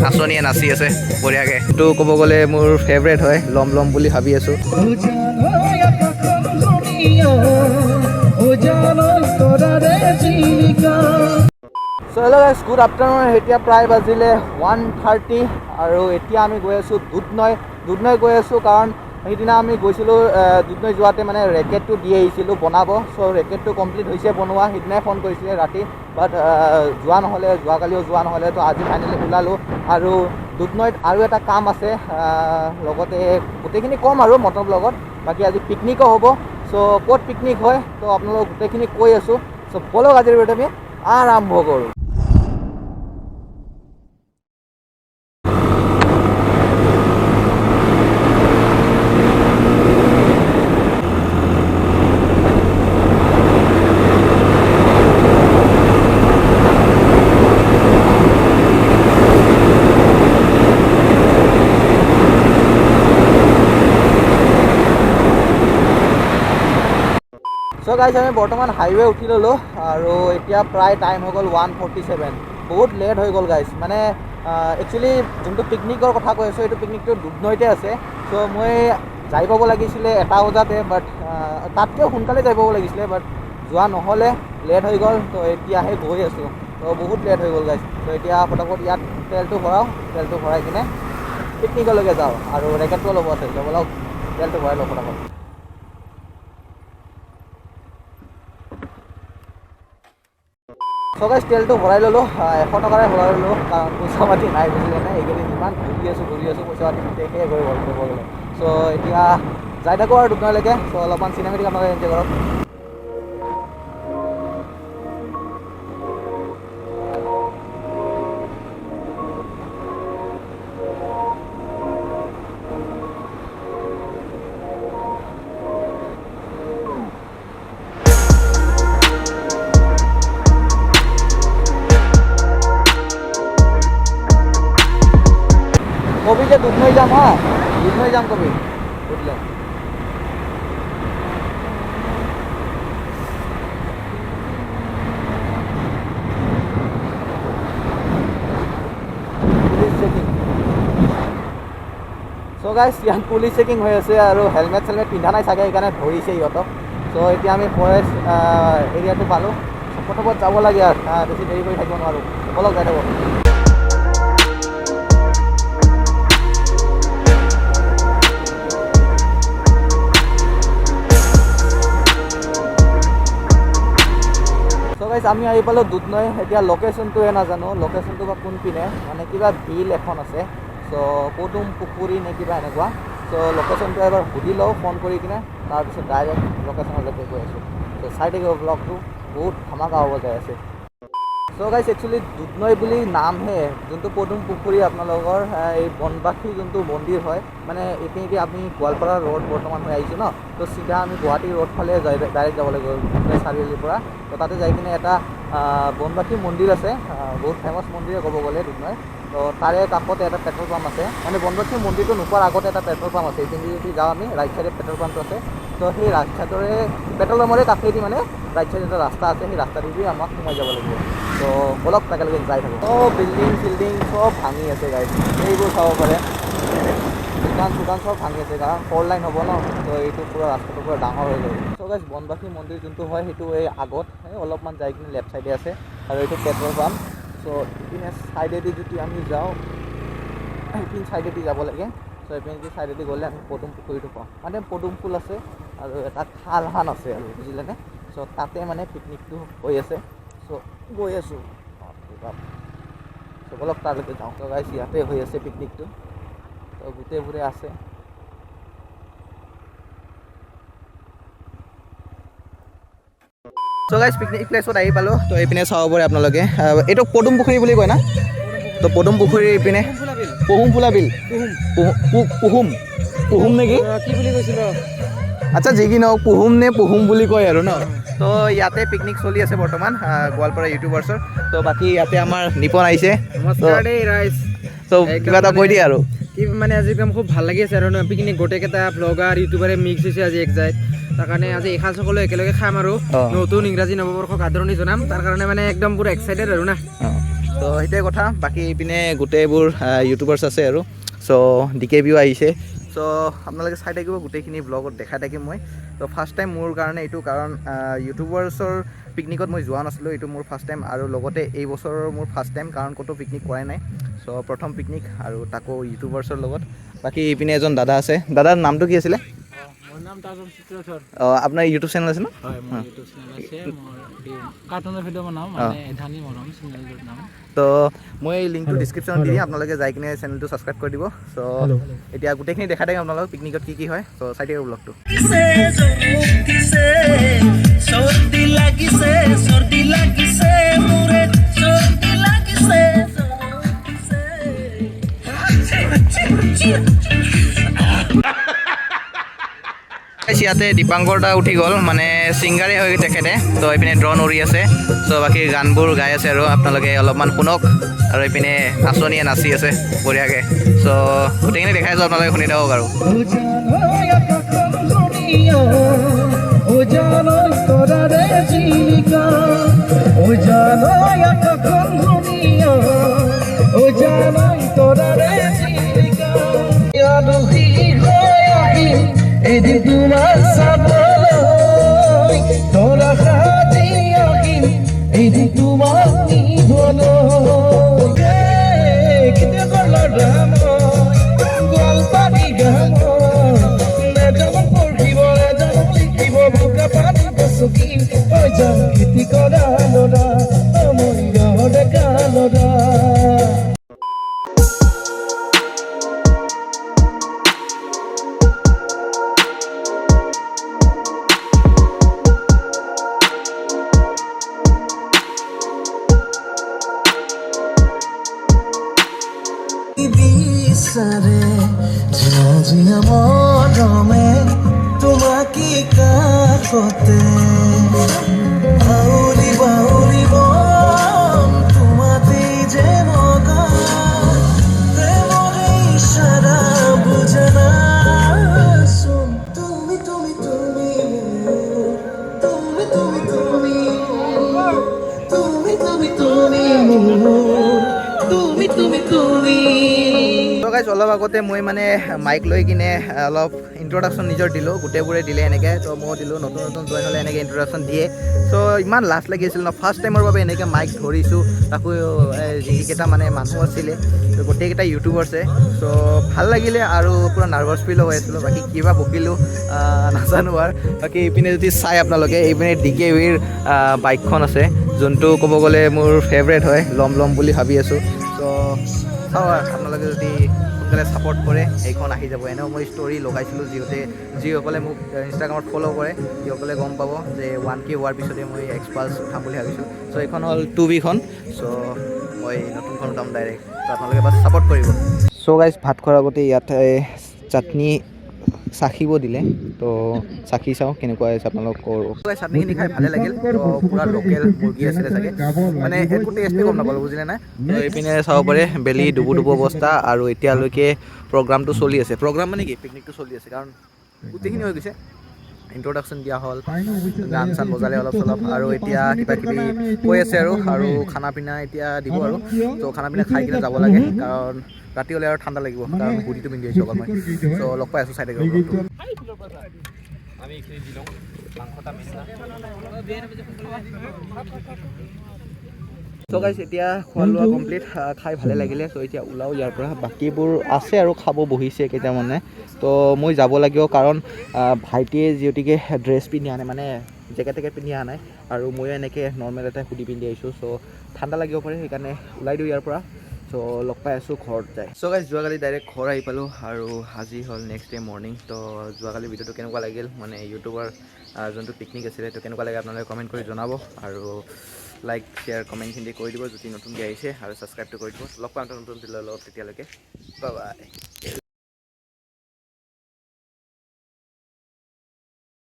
নাচনীয়ে নাচি আছে বঢ়িয়াকৈ। এইটো ক'ব গ'লে মোৰ ফেভৰেট হয়, ল'ম ল'ম বুলি ভাবি আছোঁ। চ' হেল্ল' গাইজ, গুড আফটাৰনুন। এতিয়া প্ৰায় বাজিলে 1:30 আৰু এতিয়া আমি গৈ আছোঁ দুধনৈ গৈ আছোঁ, কাৰণ সেইদিনা আমি গৈছিলোঁ দুধনৈ যোৱাতে মানে ৰেকেটটো দি আহিছিলোঁ বনাব। চ' ৰেকেটটো কমপ্লিট হৈছে বনোৱা, সেইদিনাই ফোন কৰিছিলে ৰাতি, বাট যোৱা নহ'লে, যোৱাকালিও যোৱা নহ'লে, তো আজি ফাইনেলি ওলালোঁ। আৰু দুধনৈত আৰু এটা কাম আছে, লগতে গোটেইখিনি ক'ম আৰু মটৰ লগত। বাকী আজি পিকনিকো হ'ব। চ' ক'ত পিকনিক হয় তো আপোনালোকক গোটেইখিনি কৈ আছোঁ। চ' ব'লক আজিৰ ভিডিঅ'টো আমি আৰম্ভ কৰোঁ। চ' গাইজ, আমি বৰ্তমান হাইৱে উঠি ল'লোঁ আৰু এতিয়া প্ৰায় টাইম হৈ গ'ল 1:47। বহুত লেট হৈ গ'ল গাইজ। মানে একচুৱেলি যোনটো পিকনিকৰ কথা কৈ আছোঁ, এইটো পিকনিকটো দুধনৈতে আছে। চ' মই যাই পাব লাগিছিলে 1 বজাতে, বাট তাতকৈও সোনকালে যাই পাব লাগিছিলে, বাট যোৱা নহ'লে, লেট হৈ গ'ল। তো এতিয়াহে গৈ আছোঁ, তো বহুত লেট হৈ গ'ল গাইজ। তো এতিয়া ফটাফট ইয়াত তেলটো ভৰাওঁ, তেলটো ভৰাই কিনে পিকনিকলৈকে যাওঁ। আৰু ৰেকেটটোও ল'ব আছে, ব'লক তেলটো ভৰাই লওঁ ফটাফট। চ' গাইজ, তেলটো ভৰাই ল'লোঁ, 100 টকাৰে ভৰাই ল'লোঁ, কাৰণ পইচা পাতি নাই, বুজিলে নে? এইকেইদিন ইমান ঘূৰি আছোঁ, পইচা পাতি শেষে হৈ গ'ল ক'ব গ'লে। চ' এতিয়া যাই থাকোঁ আৰু দুধনৈলৈকে। চ' অলপমান চিনেমেটিক আপোনালোকে এনজয় কৰক। কবি যে দুধনৈ যাম, হা, দুধনৈ যাম কবি, বুঝলে? Police checking. চ' গাইজ, ইয়াত পুলিচ চেকিং হৈ আছে আৰু হেলমেট চেলমেট পিন্ধা নাই চাগে, সেইকাৰণে ধৰিছে সিহঁতক। চ' এতিয়া আমি ফৰেষ্ট এৰিয়াটো পালোঁ। ফটাফট যাব লাগে আৰু বেছি দেৰি কৰি থাকিব নোৱাৰোঁ। ব'লক যাই থাকোঁ। আমি আহি পালোঁ দুধনৈ। এতিয়া লোকেশ্যনটোৱে নাজানো, লোকেশ্যনটো বা কোনপিনে, মানে কিবা বিল এখন আছে। চ' পদুম পুখুৰী নে কিবা এনেকুৱা। চ' লোকেশ্যনটো এবাৰ সুধি লওঁ ফোন কৰি কিনে, তাৰপিছত ডাইৰেক্ট লোকেশ্যনলৈকে গৈ আছোঁ। চ' চাই থাকিব ব্লগটো, বহুত ধামাকা হ'ব যাই আছে। চ' গাইজ, একচুৱেলি দুধনৈ বুলি নামহে, যোনটো পদুম পুখুৰী আপোনালোকৰ এই বনবাসী যোনটো মন্দিৰ হয়, মানে এইপিনেদি আমি গোৱালপাৰা ৰোড বৰ্তমান হৈ আহিছোঁ ন, তো চিধা আমি গুৱাহাটী ৰোড ফালে ডাইৰেক্ট যাব লাগিব দুধনৈ চাৰিআলিৰ পৰা। তো তাতে যাই কিনে এটা বনবাসী মন্দিৰ আছে, বহুত ফেমাছ মন্দিৰে ক'ব গ'লে দুধনৈ। তো তাৰে কাষতে এটা পেট্ৰল পাম্প আছে, মানে বনবাসী মন্দিৰটো নোপোৱাৰ আগতে এটা পেট্ৰল পাম্প আছে। এইপিনে যদি যাওঁ আমি, ৰাইট চাইডে পেট্ৰল পাম্পটো আছে। তো সেই ৰাইট চাইডৰে পেট্ৰল পাম্পৰে কাষেদি মানে ৰাইট চাইডে এটা ৰাস্তা আছে, সেই ৰাস্তাটোদি আমাক সোমাই যাব লাগিব। তো ব'লক একেলগে যাই থাকোঁ। চব বিল্ডিং চিল্ডিং চব ভাঙি আছে গাইজ, এইবোৰ চাব পাৰে। দোকান চোকান চব ভাঙি আছে, কাৰণ 4 লাইন হ'ব ন, তো এইটো পূৰা ৰাস্তাটো পূৰা ডাঙৰ হৈ যাব। চ' গাইজ, বনবাসী মন্দিৰ যোনটো হয় সেইটো এই আগত, অলপমান যাই কিনে লেফ্ট চাইডে আছে, আৰু এইটো পেট্ৰল পাম্প। চ' ইপিনে চাইডেদি যদি আমি যাওঁ, এইপিন চাইডেদি যাব লাগে। চ' এইপিনে চাইডেদি গ'লে আমি পদুম পুখুৰীটো পাওঁ, মানে পদুম ফুল আছে আৰু এটা খালখন আছে আৰু, বুজিলেনে? চ' তাতে মানে পিকনিকটো হৈ আছে। চ' গৈ আছোঁ। চ' ব'লক তালৈকে যাওঁ। ত' গাইজ, ইয়াতে হৈ আছে পিকনিকটো, তো গোটেইবোৰে আছে। চ' গাইজ, পিকনিক প্লেচত আহি পালোঁ। তো এইপিনে চাব পাৰে আপোনালোকে, এইটো পদুম পুখুৰী বুলি কয় না? তো পদুম পুখুৰীৰ এইপিনে পহুম ফুলা বিল, পুহুম নেকি, কি বুলি কৈছিল? আচ্ছা, যি কি নহওক, পুহুম বুলি কয় আৰু ন। তো ইয়াতে পিকনিক চলি আছে বৰ্তমান, গোৱালপাৰা ইউটিউবাৰ্ছৰ। তো বাকী ইয়াতে আমাৰ নিপন আহিছে। নমস্কাৰ দেই ৰাইজ। তো কিবা এটা কৈ দিয়ে আৰু। কি মানে আজি একদম খুব ভাল লাগি আছে আৰু পিকনিক গোটেইকেইটা ব্লগাৰ ইউটিউবাৰে মিক্স হৈছে আজি এক জাইত। তাৰ কাৰণে আজি এসাঁজ সকলো একেলগে খাম আৰু নতুন ইংৰাজী নৱবৰ্ষক আদৰণি জনাম। তাৰ কাৰণে মানে একদম পুৰা এক্সাইটেড আৰু না। তো সেইটোৱে কথা বাকী ইপিনে গোটেইবোৰ ইউটিউবাৰ্ছ আছে আৰু চ' DKBও আহিছে চ' আপোনালোকে চাই থাকিব গোটেইখিনি ব্লগত দেখাই থাকিম মই তো ফাৰ্ষ্ট টাইম মোৰ কাৰণে এইটো কাৰণ ইউটিউবাৰ্ছৰ পিকনিকত মই যোৱা নাছিলোঁ এইটো মোৰ ফাৰ্ষ্ট টাইম আৰু লগতে এই বছৰৰ মোৰ ফাৰ্ষ্ট টাইম কাৰণ ক'তো পিকনিক কৰাই নাই চ' প্ৰথম পিকনিক আৰু তাকো ইউটিউবাৰ্ছৰ লগত বাকী ইপিনে এজন দাদা আছে দাদাৰ নামটো কি আছিলে মোৰ নাম তাজন চিত্ৰধৰ আপোনাৰ ইউটিউব চেনেল আছে ন হয় মোৰ ইউটিউব চেনেল আছে মোৰ কাৰ্টুনৰ ভিডিঅ' বনাওঁ মানে এধানি মৰম চেনেলটোৰ নাম তো মই লিংকটো ডিছক্ৰিপশ্যনত দি দিম আপোনালোকে যাই কিনে চেনেলটো ছাবস্ক্ৰাইব কৰি দিব চ' এতিয়া গোটেইখিনি দেখাই থাকিম আপোনালোকক পিকনিকত কি হয় চ' চাই থাকিব ব্লগটো সর্দি লাগিছে মোরে সর্দি লাগিছে ইয়াতে দীপাংকৰ দা উঠি গ'ল মানে ছিংগাৰে হৈ তেখেতে তো এইপিনে ড্ৰ'ন উৰি আছে চ' বাকী গানবোৰ গাই আছে আৰু আপোনালোকে অলপমান শুনক আৰু এইপিনে নাচনীয়ে নাচি আছে বঢ়িয়াকৈ চ' গোটেইখিনি দেখাই আছোঁ আপোনালোকে শুনি থাকক আৰু ও জানো তোরা রে চিলিকা ও জানো কখন ঘুমিও ও জানো তোরা রে চিলিকা ইয়াদহি হই এদিন তোমার সাবলাই তোরা খাতি আকি এদিন তোমার নিধলো কিতে করলো রাম গোয়াল পানি গাম যেমন পড়িব যেমন লিখিব বুকা পানি বসকি ওই যাম খেতি করা লোরা মই ডেকা লোরা বিচারে জিয়া মরমে তোমাকে কাকতে বাউলি বাউলি বম তোমাতে যে মগা প্রেমরে ইশারা বুঝনা শুন তুমি তুমি তুমি তুমি তুমি তুমি তুমি তুমি তুমি তুমি তুমি তুমি তো গাইজ অলপ আগতে মই মানে মাইক লৈ কিনে অলপ ইণ্ট্ৰডাকশ্যন নিজৰ দিলোঁ গোটেইবোৰে দিলে এনেকৈ তো ময়ো দিলোঁ নতুন নতুন জইন হ'লে এনেকৈ ইণ্ট্ৰডাকশ্যন দিয়ে চ' ইমান লাজ লাগি আছিল ন ফাৰ্ষ্ট টাইমৰ বাবে এনেকৈ মাইক ধৰিছোঁ তাকো যিকেইটা মানে মানুহ আছিলে তো গোটেইকেইটা ইউটিউবাৰ্ছে চ' ভাল লাগিলে আৰু পূৰা নাৰ্ভাছ ফিলো হৈ আছিলোঁ বাকী কিবা বকিলোঁ নাজানো আৰু বাকী এইপিনে যদি চাই আপোনালোকে এইপিনে DKBৰ বাইকখন আছে যোনটো ক'ব গ'লে মোৰ ফেভৰেট হয় ল'ম বুলি ভাবি আছোঁ চ' চাওঁ আৰু আপোনালোকে যদি সোনকালে ছাপৰ্ট কৰে এইখন আহি যাব এনেও মই ষ্টৰি লগাইছিলোঁ যিসকলে মোক ইনষ্টাগ্ৰামত ফ'ল' কৰে সিসকলে গম পাব যে 1K হোৱাৰ পিছতে মই এক্সপালছ উঠাম বুলি ভাবিছোঁ চ' এইখন হ'ল 2Bখন চ' মই নতুনখন উঠাম ডাইৰেক্ট ত' আপোনালোকে বাছ ছাপৰ্ট কৰিব চ' গাইজ ভাত খোৱাৰ আগতে ইয়াতে চাটনি চাখিব দিলে তো চাখি চাওঁ কেনেকুৱা হৈছে আপোনালোকৰ চাটনিখিনি খাই ভালে লাগিল তো পূৰা লোকেল মুৰ্গী আছিলে চাগে মানে একো টেষ্টেই গম নাপালোঁ বুজিলে নাই তো এইপিনে চাব পাৰে বেলি ডুবু অৱস্থা আৰু এতিয়ালৈকে প্ৰগ্ৰামটো চলি আছে প্ৰগ্ৰাম মানে কি পিকনিকটো চলি আছে কাৰণ গোটেইখিনি হৈ গৈছে ইণ্ট্ৰডাকশ্যন দিয়া হ'ল গান চান বজালে অলপ চলপ আৰু এতিয়া কিবা কিবি কৈ আছে আৰু খানা পিনা এতিয়া দিব আৰু তো খানা পিনা খাই কিনে যাব লাগে কাৰণ ৰাতি হ'লে আৰু ঠাণ্ডা লাগিব কাৰণ হুডিটো পিন্ধি আহিছোঁ অকল মই চ' লগ পাই আছোঁ চাই থাকিব চ' গাইছ এতিয়া খোৱা লোৱা কমপ্লিট খাই ভালে লাগিলে চ' এতিয়া ওলাওঁ ইয়াৰ পৰা বাকীবোৰ আছে আৰু খাব বহিছে কেইটামানে তো মই যাব লাগিব কাৰণ ভাইটিয়ে যিহেতুকে ড্ৰেছ পিন্ধি আনে মানে জেকেট পিন্ধি অহা নাই আৰু ময়ো এনেকৈ নৰ্মেল এটা হুডি পিন্ধি আহিছোঁ চ' ঠাণ্ডা লাগিব পাৰে সেইকাৰণে ওলাই দিওঁ ইয়াৰ পৰা চ' লগ পাই আছোঁ ঘৰত যায় চ' গাইছ যোৱাকালি ডাইৰেক্ট ঘৰ আহি পালোঁ আৰু আজি হ'ল নেক্সট ডে মৰ্ণিং তো যোৱাকালি ভিডিঅ'টো কেনেকুৱা লাগিল মানে ইউটিউবৰ যোনটো পিকনিক আছিলে সেইটো কেনেকুৱা লাগে আপোনালোকে কমেণ্ট কৰি জনাব আৰু লাইক শ্বেয়াৰ কমেণ্টখিনি কৰি দিব যদি নতুনকৈ আহিছে আৰু ছাবস্ক্ৰাইবটো কৰি দিব লগ পাম নতুন ভিডিঅ'ৰ লগত তেতিয়ালৈকে বাই বাই